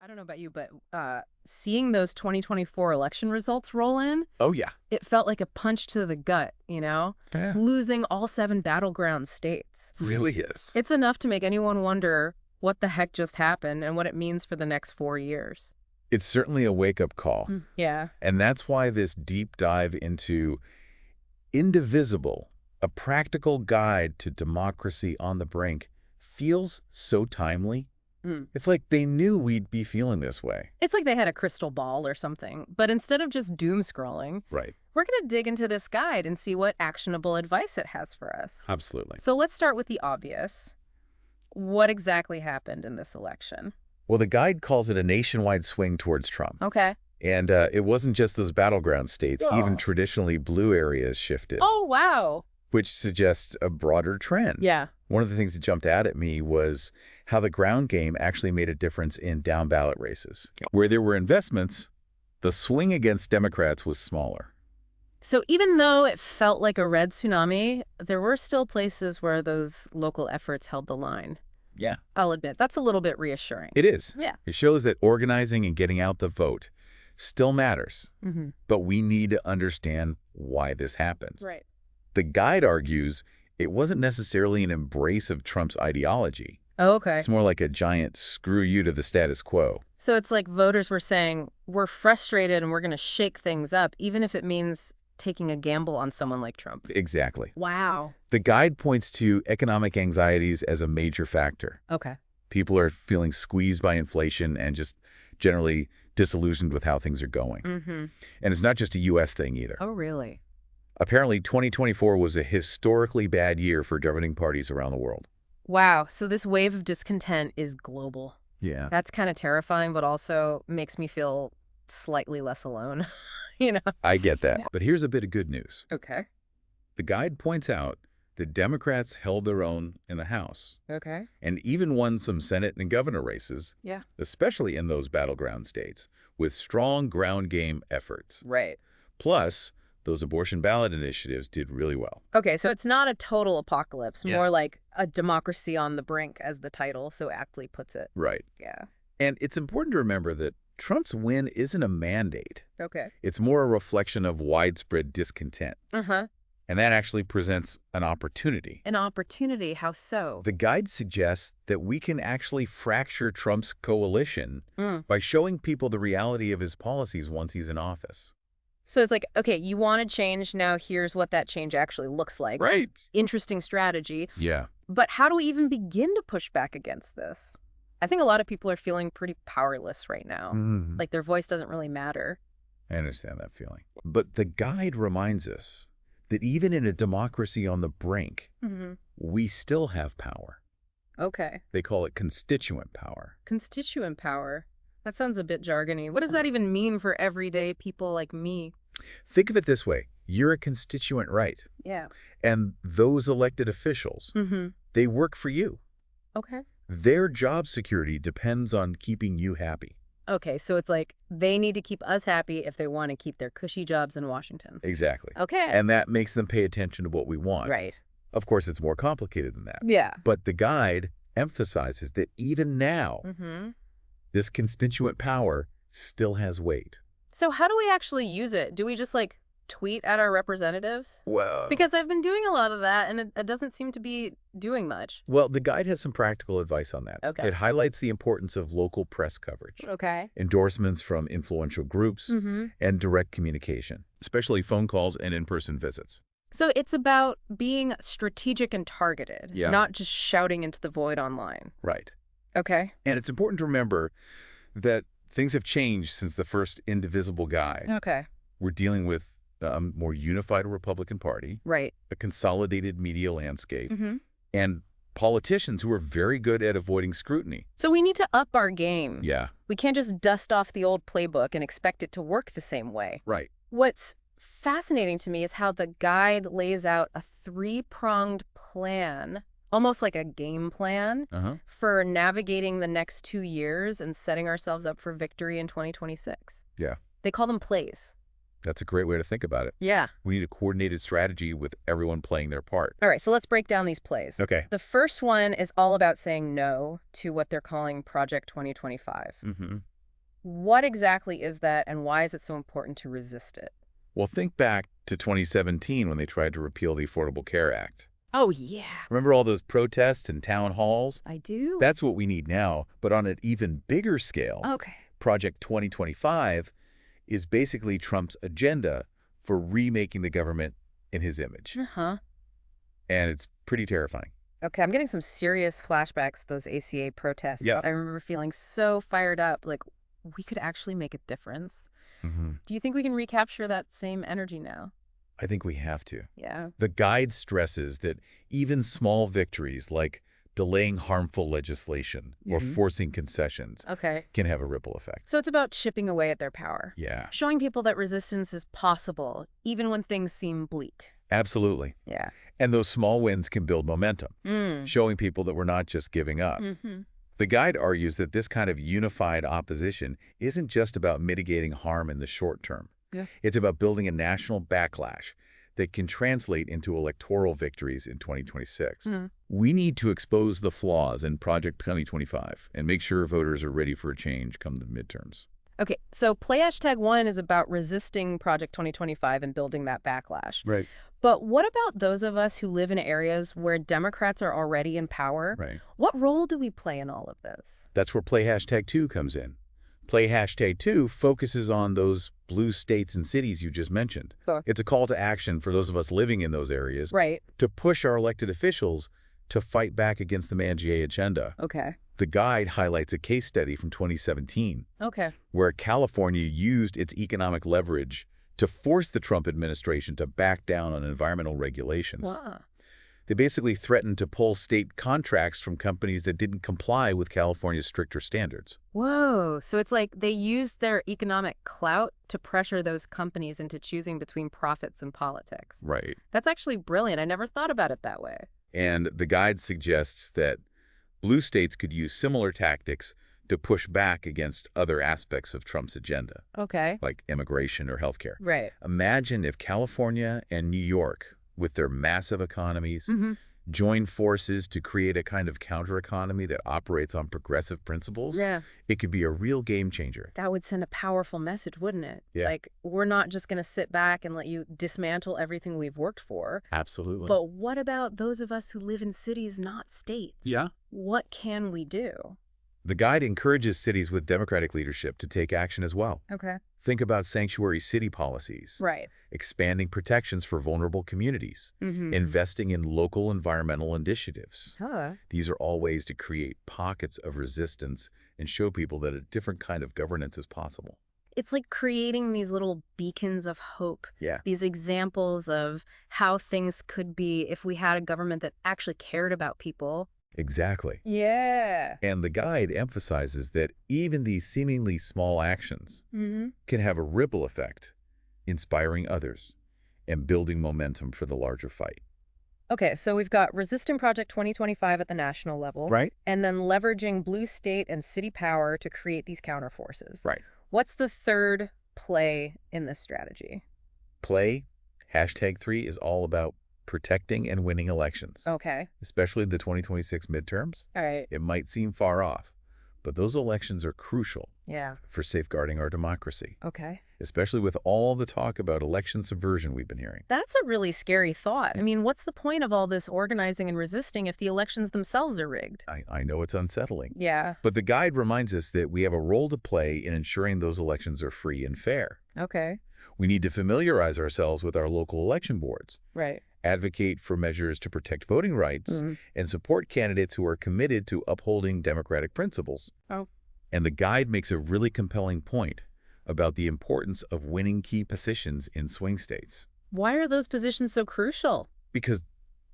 I don't know about you, but seeing those 2024 election results roll in, Oh, yeah. it felt like a punch to the gut, you know? Yeah. Losing all 7 battleground states. Really is. It's enough to make anyone wonder what the heck just happened and what it means for the next 4 years. It's certainly a wake-up call. Yeah. And that's why this deep dive into Indivisible, a practical guide to democracy on the brink, feels so timely. It's like they knew we'd be feeling this way. It's like they had a crystal ball or something. But instead of just doom scrolling, Right. we're going to dig into this guide and see what actionable advice it has for us. Absolutely. So let's start with the obvious. What exactly happened in this election? Well, the guide calls it a nationwide swing towards Trump. Okay. And it wasn't just those battleground states. Oh. Even traditionally blue areas shifted, Oh, wow. which suggests a broader trend. Yeah. One of the things that jumped out at me was how the ground game actually made a difference in down-ballot races. Where there were investments, the swing against Democrats was smaller. So even though it felt like a red tsunami, there were still places where those local efforts held the line. Yeah. I'll admit, that's a little bit reassuring. It is. Yeah. It shows that organizing and getting out the vote still matters. But we need to understand why this happened. Right. The guide argues it wasn't necessarily an embrace of Trump's ideology. Oh, okay. It's more like a giant screw you to the status quo. So it's like voters were saying, we're frustrated and we're going to shake things up, even if it means taking a gamble on someone like Trump. Exactly. Wow. The guide points to economic anxieties as a major factor. Okay. People are feeling squeezed by inflation and just generally disillusioned with how things are going. And it's not just a U.S. thing either. Oh, really? Apparently, 2024 was a historically bad year for governing parties around the world. Wow. So this wave of discontent is global. Yeah. That's kind of terrifying, but also makes me feel slightly less alone, you know? I get that. But here's a bit of good news. Okay. The guide points out that Democrats held their own in the House Okay. and even won some Senate and governor races, Yeah. especially in those battleground states, with strong ground game efforts. Right. Plus, those abortion ballot initiatives did really well. Okay, so it's not a total apocalypse, Yeah. more like a democracy on the brink, as the title so aptly puts it. Right. Yeah. And it's important to remember that Trump's win isn't a mandate. Okay. It's more a reflection of widespread discontent. Uh-huh. And that actually presents an opportunity. An opportunity, how so? The guide suggests that we can actually fracture Trump's coalition by showing people the reality of his policies once he's in office. So it's like, okay, you wanted change, now here's what that change actually looks like. Right. Interesting strategy. Yeah. But how do we even begin to push back against this? I think a lot of people are feeling pretty powerless right now. Like their voice doesn't really matter. I understand that feeling. But the guide reminds us that even in a democracy on the brink, we still have power. Okay. They call it constituent power. Constituent power. That sounds a bit jargony. What does that even mean for everyday people like me? Think of it this way. You're a constituent, right? Yeah. And those elected officials, they work for you. Okay. Their job security depends on keeping you happy. Okay, so it's like they need to keep us happy if they want to keep their cushy jobs in Washington. Exactly. Okay. And that makes them pay attention to what we want. Right. Of course, it's more complicated than that. Yeah. But the guide emphasizes that even now, this constituent power still has weight. So how do we actually use it? Do we just like tweet at our representatives? Well, Because I've been doing a lot of that and it doesn't seem to be doing much. well, the guide has some practical advice on that. Okay. It highlights the importance of local press coverage, Okay. endorsements from influential groups, and direct communication, especially phone calls and in-person visits. So it's about being strategic and targeted, Yeah. not just shouting into the void online. Right. Okay. And it's important to remember that things have changed since the first Indivisible guide. Okay. We're dealing with a more unified Republican Party, Right. a consolidated media landscape, and politicians who are very good at avoiding scrutiny. So we need to up our game. Yeah. We can't just dust off the old playbook and expect it to work the same way. Right. What's fascinating to me is how the guide lays out a 3-pronged plan, almost like a game plan, for navigating the next 2 years and setting ourselves up for victory in 2026. Yeah. They call them plays. That's a great way to think about it. Yeah. We need a coordinated strategy with everyone playing their part. All right, so let's break down these plays. Okay. The first one is all about saying no to what they're calling Project 2025. What exactly is that, and why is it so important to resist it? Well, think back to 2017 when they tried to repeal the Affordable Care Act. Oh, yeah. Remember all those protests and town halls? I do? That's what we need now, but on an even bigger scale. Okay. Project 2025 is basically Trump's agenda for remaking the government in his image. Uh-huh. And it's pretty terrifying. Okay, I'm getting some serious flashbacks to those ACA protests. Yeah. I remember feeling so fired up, like we could actually make a difference. Do you think we can recapture that same energy now? I think we have to. Yeah. The guide stresses that even small victories like delaying harmful legislation or forcing concessions Okay. can have a ripple effect. So it's about chipping away at their power. Yeah, Showing people that resistance is possible, even when things seem bleak. absolutely. Yeah. And those small wins can build momentum, showing people that we're not just giving up. The guide argues that this kind of unified opposition isn't just about mitigating harm in the short term. Yeah. It's about building a national backlash that can translate into electoral victories in 2026. We need to expose the flaws in Project 2025 and make sure voters are ready for a change come the midterms. Okay, so play #1 is about resisting Project 2025 and building that backlash. Right. But what about those of us who live in areas where Democrats are already in power? Right. What role do we play in all of this? That's where Play #2 comes in. Play #2 focuses on those blue states and cities you just mentioned. Sure. It's a call to action for those of us living in those areas Right. to push our elected officials to fight back against the MAGA agenda. Okay. The guide highlights a case study from 2017 Okay. where California used its economic leverage to force the Trump administration to back down on environmental regulations. Wow. They basically threatened to pull state contracts from companies that didn't comply with California's stricter standards. Whoa. So it's like they used their economic clout to pressure those companies into choosing between profits and politics. Right. That's actually brilliant. I never thought about it that way. And the guide suggests that blue states could use similar tactics to push back against other aspects of Trump's agenda, Okay. like immigration or healthcare. Right. Imagine if California and New York, with their massive economies, join forces to create a kind of counter-economy that operates on progressive principles. Yeah. It could be a real game changer. That would send a powerful message, wouldn't it? Yeah. Like, we're not just going to sit back and let you dismantle everything we've worked for. Absolutely. But what about those of us who live in cities, not states? Yeah. What can we do? The guide encourages cities with Democratic leadership to take action as well. Okay. Think about sanctuary city policies, Right. expanding protections for vulnerable communities, investing in local environmental initiatives. Huh. These are all ways to create pockets of resistance and show people that a different kind of governance is possible. It's like creating these little beacons of hope. Yeah. These examples of how things could be if we had a government that actually cared about people. Exactly. Yeah. And the guide emphasizes that even these seemingly small actions can have a ripple effect, inspiring others and building momentum for the larger fight. Okay, so we've got resisting Project 2025 at the national level. Right? And then leveraging blue state and city power to create these counterforces. Right. What's the third play in this strategy? Play, #3, is all about protecting and winning elections, Okay. especially the 2026 midterms. All right. It might seem far off, but those elections are crucial Yeah. for safeguarding our democracy, Okay. especially with all the talk about election subversion we've been hearing. That's a really scary thought. I mean, what's the point of all this organizing and resisting if the elections themselves are rigged? I know it's unsettling, Yeah. but the guide reminds us that we have a role to play in ensuring those elections are free and fair. Okay. We need to familiarize ourselves with our local election boards, Right. advocate for measures to protect voting rights, and support candidates who are committed to upholding democratic principles. Oh. And the guide makes a really compelling point about the importance of winning key positions in swing states. Why are those positions so crucial? Because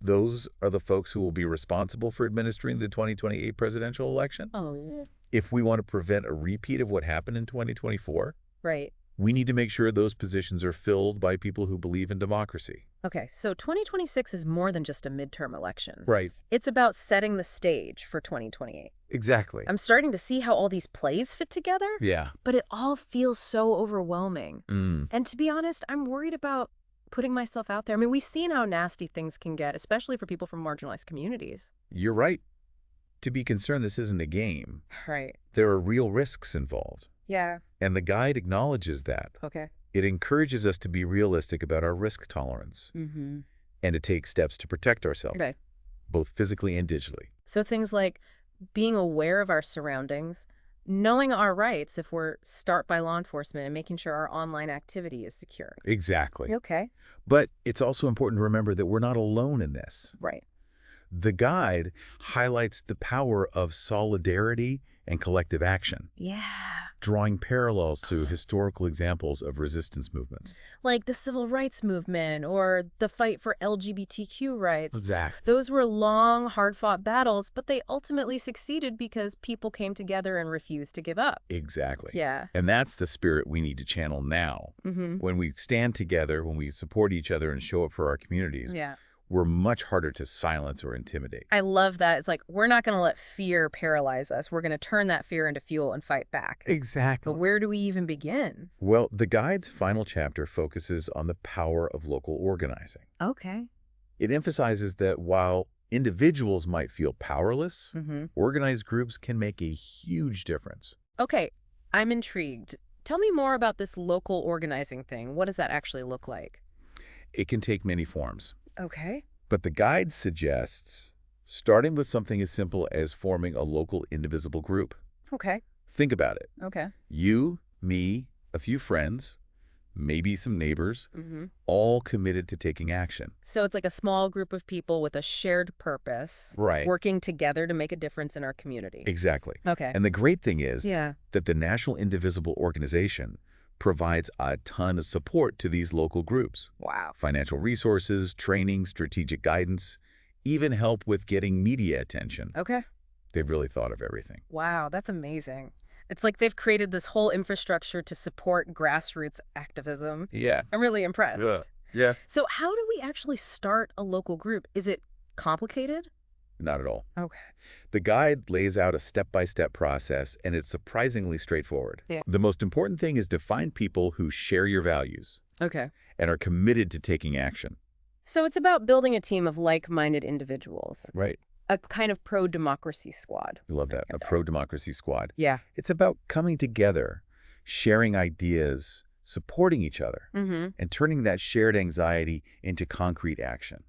those are the folks who will be responsible for administering the 2028 presidential election. Oh, yeah. If we want to prevent a repeat of what happened in 2024, Right. we need to make sure those positions are filled by people who believe in democracy. Okay, so 2026 is more than just a midterm election. Right. It's about setting the stage for 2028. Exactly. I'm starting to see how all these plays fit together, Yeah. but it all feels so overwhelming. Mm. And to be honest, I'm worried about putting myself out there. I mean, we've seen how nasty things can get, especially for people from marginalized communities. You're right. To be concerned, this isn't a game. Right. There are real risks involved. Yeah. And the guide acknowledges that. Okay. It encourages us to be realistic about our risk tolerance and to take steps to protect ourselves, Okay. both physically and digitally. So things like being aware of our surroundings, knowing our rights if we're stopped by law enforcement, and making sure our online activity is secure. Exactly. Okay. But it's also important to remember that we're not alone in this. Right. The guide highlights the power of solidarity and collective action, Yeah. drawing parallels to historical examples of resistance movements. Like the civil rights movement or the fight for LGBTQ rights. Exactly. Those were long, hard-fought battles, but they ultimately succeeded because people came together and refused to give up. Exactly. Yeah. And that's the spirit we need to channel now. When we stand together, when we support each other and show up for our communities, Yeah. we're much harder to silence or intimidate. I love that. It's like, we're not going to let fear paralyze us. We're going to turn that fear into fuel and fight back. Exactly. But where do we even begin? Well, the guide's final chapter focuses on the power of local organizing. Okay. It emphasizes that while individuals might feel powerless, organized groups can make a huge difference. Okay, I'm intrigued. Tell me more about this local organizing thing. What does that actually look like? It can take many forms. Okay. But the guide suggests starting with something as simple as forming a local indivisible group. Okay. Think about it. Okay. You, me, a few friends, maybe some neighbors, all committed to taking action. So it's like a small group of people with a shared purpose. Right. Working together to make a difference in our community. Exactly. Okay. And the great thing is that the National Indivisible Organization provides a ton of support to these local groups. Wow. Financial resources, training, strategic guidance, even help with getting media attention. Okay. They've really thought of everything. Wow, that's amazing. It's like they've created this whole infrastructure to support grassroots activism. Yeah. I'm really impressed. Yeah. So how do we actually start a local group? Is it complicated? Not at all. Okay. The guide lays out a step-by-step process, and it's surprisingly straightforward. Yeah. The most important thing is to find people who share your values Okay. and are committed to taking action. So it's about building a team of like-minded individuals. Right. A kind of pro-democracy squad. I love that. A pro-democracy squad. Yeah. It's about coming together, sharing ideas, supporting each other, and turning that shared anxiety into concrete action.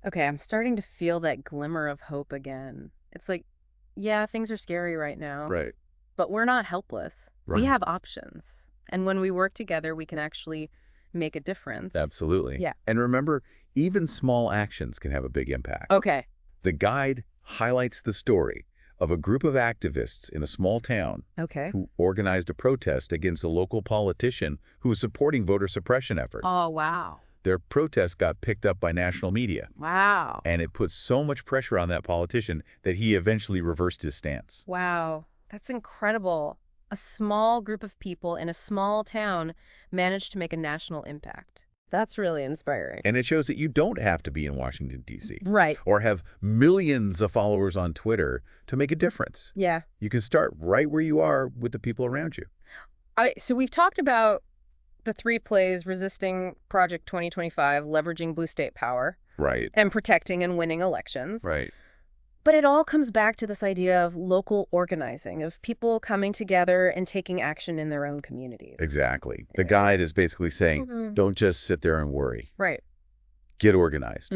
Okay, I'm starting to feel that glimmer of hope again. It's like, yeah, things are scary right now. Right. But we're not helpless. Right. We have options. And when we work together, we can actually make a difference. Absolutely. Yeah. And remember, even small actions can have a big impact. Okay. The guide highlights the story of a group of activists in a small town who organized a protest against a local politician who was supporting voter suppression efforts. Oh, wow. Their protest got picked up by national media. Wow. And it put so much pressure on that politician that he eventually reversed his stance. Wow. That's incredible. A small group of people in a small town managed to make a national impact. That's really inspiring. And it shows that you don't have to be in Washington, D.C. Right. or have millions of followers on Twitter to make a difference. Yeah. You can start right where you are with the people around you. So we've talked about the 3 plays: resisting Project 2025, leveraging blue state power, Right. and protecting and winning elections. Right. But it all comes back to this idea of local organizing, of people coming together and taking action in their own communities. Exactly. The guide is basically saying, don't just sit there and worry. Right. Get organized.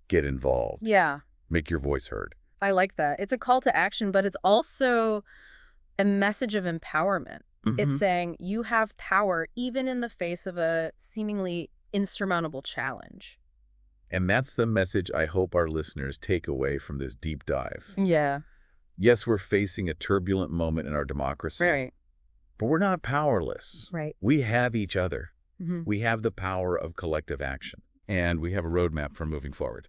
Get involved. Yeah. Make your voice heard. I like that. It's a call to action, but it's also a message of empowerment. It's saying you have power even in the face of a seemingly insurmountable challenge. And that's the message I hope our listeners take away from this deep dive. Yeah. Yes, we're facing a turbulent moment in our democracy. Right. But we're not powerless. Right. We have each other. We have the power of collective action. And we have a roadmap for moving forward.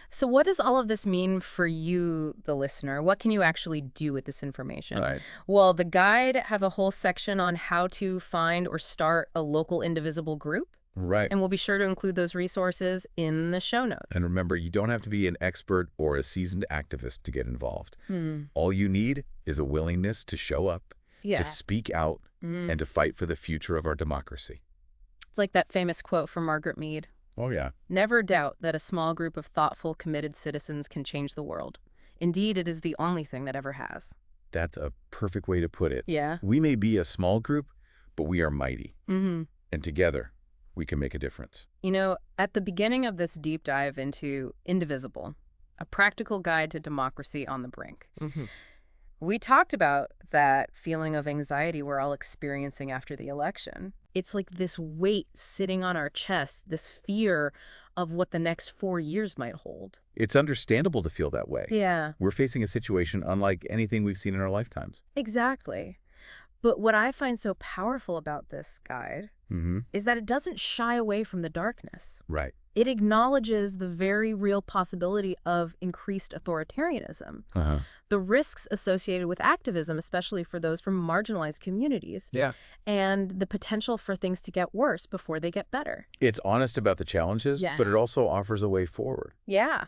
So what does all of this mean for you, the listener? What can you actually do with this information? Right. Well, the guide has a whole section on how to find or start a local indivisible group. Right. And we'll be sure to include those resources in the show notes. And remember, you don't have to be an expert or a seasoned activist to get involved. All you need is a willingness to show up, to speak out, and to fight for the future of our democracy. It's like that famous quote from Margaret Mead. Oh, yeah. Never doubt that a small group of thoughtful, committed citizens can change the world. Indeed, it is the only thing that ever has. That's a perfect way to put it. Yeah. We may be a small group, but we are mighty. Mm-hmm. And together, we can make a difference. You know, at the beginning of this deep dive into Indivisible, a practical guide to democracy on the brink, we talked about that feeling of anxiety we're all experiencing after the election. It's like this weight sitting on our chest, this fear of what the next 4 years might hold. It's understandable to feel that way. Yeah. We're facing a situation unlike anything we've seen in our lifetimes. Exactly. But what I find so powerful about this guide is that it doesn't shy away from the darkness. Right. It acknowledges the very real possibility of increased authoritarianism, the risks associated with activism, especially for those from marginalized communities, and the potential for things to get worse before they get better. It's honest about the challenges, but it also offers a way forward. Yeah.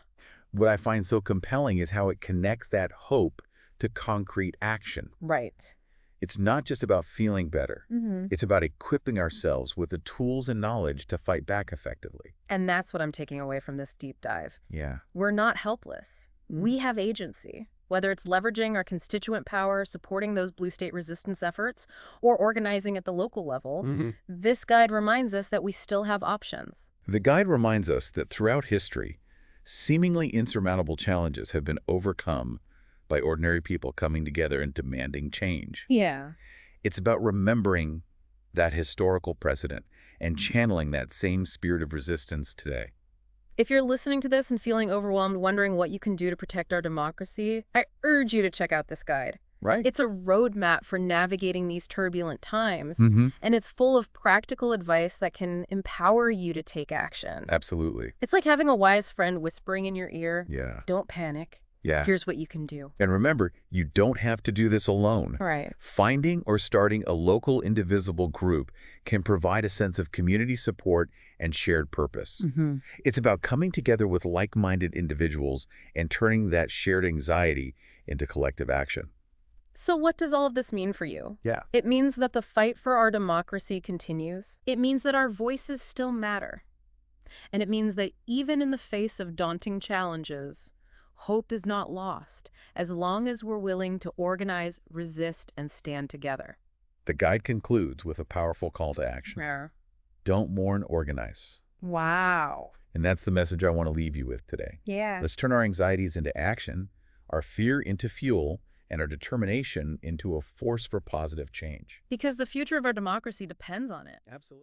What I find so compelling is how it connects that hope to concrete action. Right. It's not just about feeling better. It's about equipping ourselves with the tools and knowledge to fight back effectively. And that's what I'm taking away from this deep dive. Yeah. We're not helpless. We have agency. Whether it's leveraging our constituent power, supporting those blue state resistance efforts, or organizing at the local level, this guide reminds us that we still have options. The guide reminds us that throughout history, seemingly insurmountable challenges have been overcome by ordinary people coming together and demanding change. Yeah. It's about remembering that historical precedent and channeling that same spirit of resistance today. If you're listening to this and feeling overwhelmed, wondering what you can do to protect our democracy, I urge you to check out this guide. Right. It's a roadmap for navigating these turbulent times, and it's full of practical advice that can empower you to take action. Absolutely. It's like having a wise friend whispering in your ear, Yeah. don't panic. Yeah. Here's what you can do. And remember, you don't have to do this alone. Right. Finding or starting a local Indivisible group can provide a sense of community support and shared purpose. It's about coming together with like-minded individuals and turning that shared anxiety into collective action. So what does all of this mean for you? Yeah. It means that the fight for our democracy continues. It means that our voices still matter. And it means that even in the face of daunting challenges, hope is not lost, as long as we're willing to organize, resist, and stand together. The guide concludes with a powerful call to action. Yeah. Don't mourn, organize. Wow. And that's the message I want to leave you with today. Yeah. Let's turn our anxieties into action, our fear into fuel, and our determination into a force for positive change. Because the future of our democracy depends on it. Absolutely.